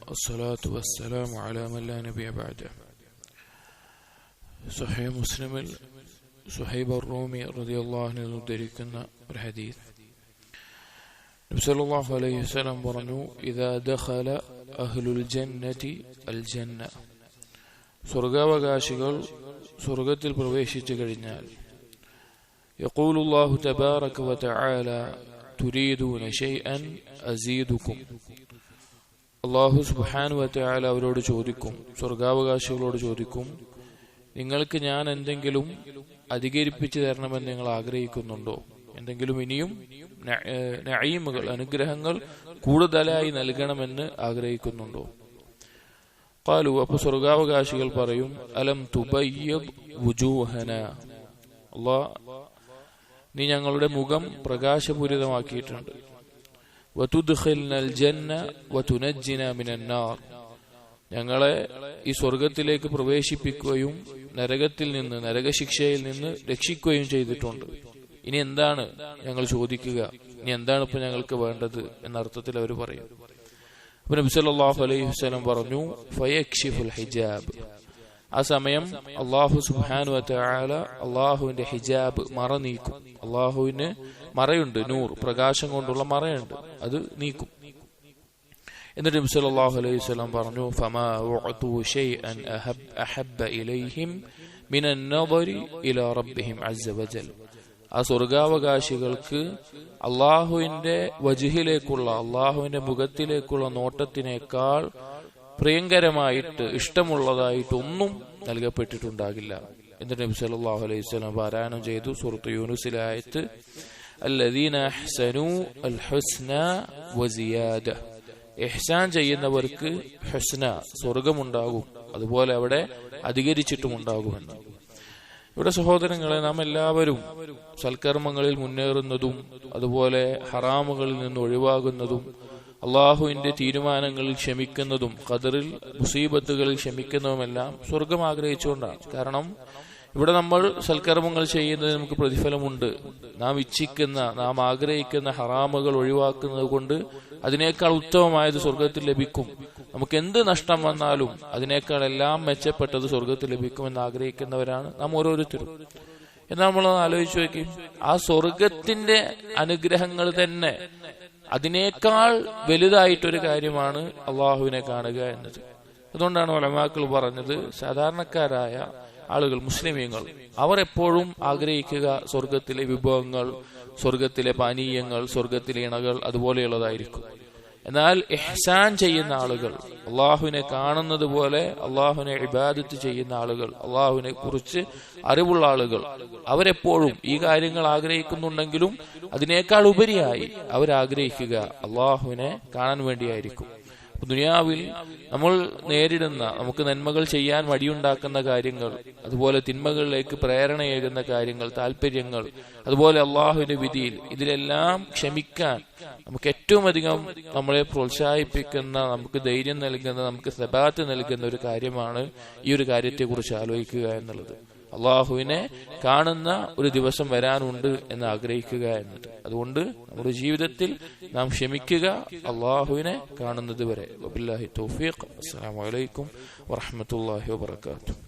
الصلاة والسلام على من لا نبي بعده. സഹീഹ് മുസ്ലിമിൽ സുഹൈബ് റൂമി റളിയല്ലാഹു അൻഹു ഉദ്ധരിക്കുന്ന ഒരു ഹദീസ്, നബി സല്ലല്ലാഹു അലൈഹി വസല്ലം പറഞ്ഞു, ഇദാ ദഖല അഹ്ലുൽ ജന്നതി അൽ ജന്ന, സ്വർഗാവകാശികൾ സ്വർഗത്തിൽ പ്രവേശിച്ചു കഴിഞ്ഞാൽ, യഖൂലുല്ലാഹു തബാറക വതആല തുരീദൂന ശൈഅൻ അസീദുക്കും, അല്ലാഹു സുബ്ഹാനഹു വതആല അവരോട് ചോദിക്കും, സ്വർഗാവകാശികളോട് ചോദിക്കും, നിങ്ങൾക്ക് ഞാൻ എന്തെങ്കിലും അധികരിപ്പിച്ചു തരണമെന്ന് നിങ്ങൾ ആഗ്രഹിക്കുന്നുണ്ടോ? എന്തെങ്കിലും ഇനിയും നഈമുകൾ, അനുഗ്രഹങ്ങൾ കൂടുതലായി നൽകണമെന്ന് ആഗ്രഹിക്കുന്നുണ്ടോ? ഖാലു, അപ്പോൾ സ്വർഗാവകാശികൾ പറയും, അലം തുബയ്യദ് വുജൂഹന, അല്ലാഹ് നീ ഞങ്ങളുടെ മുഖം പ്രകാശപൂരിതമാക്കിയിട്ടുണ്ട്. വതുദ്ഖിൽനൽ ജന്ന വതുനജ്ജിന മിനൻ നാർ, ഞങ്ങളെ ഈ സ്വർഗത്തിലേക്ക് പ്രവേശിപ്പിക്കുകയും നരകത്തിൽ നിന്ന്, നരകശിക്ഷയിൽ നിന്ന് രക്ഷിക്കുകയും ചെയ്തിട്ടുണ്ട്. ഇനി എന്താണ് ഞങ്ങൾ ചോദിക്കുക? ഇനി എന്താണ് ഇപ്പൊ ഞങ്ങൾക്ക് വേണ്ടത് എന്നർത്ഥത്തിൽ അവർ പറയും. അപ്പൊ നബി സല്ലല്ലാഹു അലൈഹി വസല്ലം പറഞ്ഞു, ഫയക്ഷിഫുൽ ഹിജാബ്, ആ സമയം അല്ലാഹു സുബ്ഹാനഹു വതആല അല്ലാഹുവിന്റെ ഹിജാബ്, മറ നീക്കും. അല്ലാഹുവിന് മറയുണ്ട്, നൂർ, പ്രകാശം കൊണ്ടുള്ള മറയുണ്ട്, അത് നീക്കും. എന്നിട്ട് നബി സല്ലല്ലാഹു അലൈഹി വസല്ലം പറഞ്ഞു, ഫമാ ഉഅതു ശൈഅൻ അഹബ്ബ ഇലൈഹിം മിനൻ നദരി ഇലാ റബ്ബിഹിം അസ്സ വജൽ, ആ സ്വർഗാവകാശികൾക്ക് അല്ലാഹുവിന്റെ വജ്ഹിലേക്കുള്ള, അല്ലാഹുവിന്റെ മുഖത്തിലേക്കുള്ള നോട്ടത്തിനേക്കാൾ പ്രിയങ്കരമായിട്ട്, ഇഷ്ടമുള്ളതായിട്ട് ഒന്നും നൽകപ്പെട്ടിട്ടുണ്ടാകില്ല. എന്നിട്ട് നബി സല്ലല്ലാഹു അലൈഹി വസല്ലം പാരായണം ചെയ്തു സൂറത്ത് യൂനുസിലെ ആയത്ത്, അല്ലദീന അഹ്സനൂ അൽ ഹുസ്ന വസിയാദ, ഇഹ്സാൻ ചെയ്യുന്നവർക്ക് ഹുസ്ന, സ്വർഗമുണ്ടാകും, അതുപോലെ അവിടെ അധികരിച്ചിട്ടുമുണ്ടാകുമെന്ന്. ഇവിടെ സഹോദരങ്ങളെ, നാം എല്ലാവരും സൽക്കർമ്മങ്ങളിൽ മുന്നേറുന്നതും അതുപോലെ ഹറാമുകളിൽ നിന്ന് ഒഴിവാകുന്നതും അള്ളാഹുവിന്റെ തീരുമാനങ്ങളിൽ ക്ഷമിക്കുന്നതും ഖദറിൽ മുസീബത്തുകളിൽ ക്ഷമിക്കുന്നതുമെല്ലാം സ്വർഗം ആഗ്രഹിച്ചുകൊണ്ടാണ്. കാരണം ഇവിടെ നമ്മൾ സൽക്കർമ്മങ്ങൾ ചെയ്യുന്നതിന് നമുക്ക് പ്രതിഫലമുണ്ട്. നാം ഇച്ഛിക്കുന്ന, നാം ആഗ്രഹിക്കുന്ന ഹറാമുകൾ ഒഴിവാക്കുന്നത് കൊണ്ട് അതിനേക്കാൾ ഉത്തമമായത് സ്വർഗത്തിൽ ലഭിക്കും. നമുക്ക് എന്ത് നഷ്ടം വന്നാലും അതിനേക്കാൾ എല്ലാം മെച്ചപ്പെട്ടത് സ്വർഗത്തിൽ ലഭിക്കുമെന്ന് ആഗ്രഹിക്കുന്നവരാണ് നാം ഓരോരുത്തരും. എന്നാൽ നമ്മളൊന്ന് ആലോചിച്ച് നോക്കി, ആ സ്വർഗത്തിന്റെ അനുഗ്രഹങ്ങൾ തന്നെ അതിനേക്കാൾ വലുതായിട്ടൊരു കാര്യമാണ് അള്ളാഹുവിനെ കാണുക എന്നത്. അതുകൊണ്ടാണ് ഉലമാക്കൾ പറഞ്ഞത്, സാധാരണക്കാരായ ആളുകൾ, മുസ്ലിമീങ്ങൾ, അവർ എപ്പോഴും ആഗ്രഹിക്കുക സ്വർഗത്തിലെ വിഭവങ്ങൾ, സ്വർഗത്തിലെ പാനീയങ്ങൾ, സ്വർഗത്തിലെ ഇണകൾ, അതുപോലെയുള്ളതായിരിക്കും. എന്നാൽ ഇഹ്സാൻ ചെയ്യുന്ന ആളുകൾ, അള്ളാഹുവിനെ കാണുന്നത് പോലെ അള്ളാഹുവിനെ ഇബാദത്ത് ചെയ്യുന്ന ആളുകൾ, അള്ളാഹുവിനെ കുറിച്ച് അറിവുള്ള ആളുകൾ, അവരെപ്പോഴും ഈ കാര്യങ്ങൾ ആഗ്രഹിക്കുന്നുണ്ടെങ്കിലും അതിനേക്കാൾ ഉപരിയായി അവരാഗ്രഹിക്കുക അള്ളാഹുവിനെ കാണാൻ വേണ്ടിയായിരിക്കും. ദുനിയാവിൽ നമ്മൾ നേരിടുന്ന, നമുക്ക് നന്മകൾ ചെയ്യാൻ വഴിയുണ്ടാക്കുന്ന കാര്യങ്ങൾ, അതുപോലെ തിന്മകളിലേക്ക് പ്രേരണയേകുന്ന കാര്യങ്ങൾ, താല്പര്യങ്ങൾ, അതുപോലെ അള്ളാഹുവിന്റെ വിധിയിൽ, ഇതിലെല്ലാം ക്ഷമിക്കാൻ നമുക്ക് ഏറ്റവും അധികം നമ്മളെ പ്രോത്സാഹിപ്പിക്കുന്ന, നമുക്ക് ധൈര്യം നൽകുന്ന, നമുക്ക് സബാത്ത് നൽകുന്ന ഒരു കാര്യമാണ് ഈ ഒരു കാര്യത്തെക്കുറിച്ച് ആലോചിക്കുക എന്നുള്ളത്. അള്ളാഹുവിനെ കാണുന്ന ഒരു ദിവസം വരാനുണ്ട് എന്ന് ആഗ്രഹിക്കുക എന്നത്. അതുകൊണ്ട് നമ്മുടെ ജീവിതത്തിൽ നാം ക്ഷമിക്കുക അള്ളാഹുവിനെ കാണുന്നത് വരെ. വബില്ലാഹി തൗഫീഖ്. അസ്സലാമു അലൈക്കും വറഹ്മത്തുള്ളാഹി വബറകാതുഹു.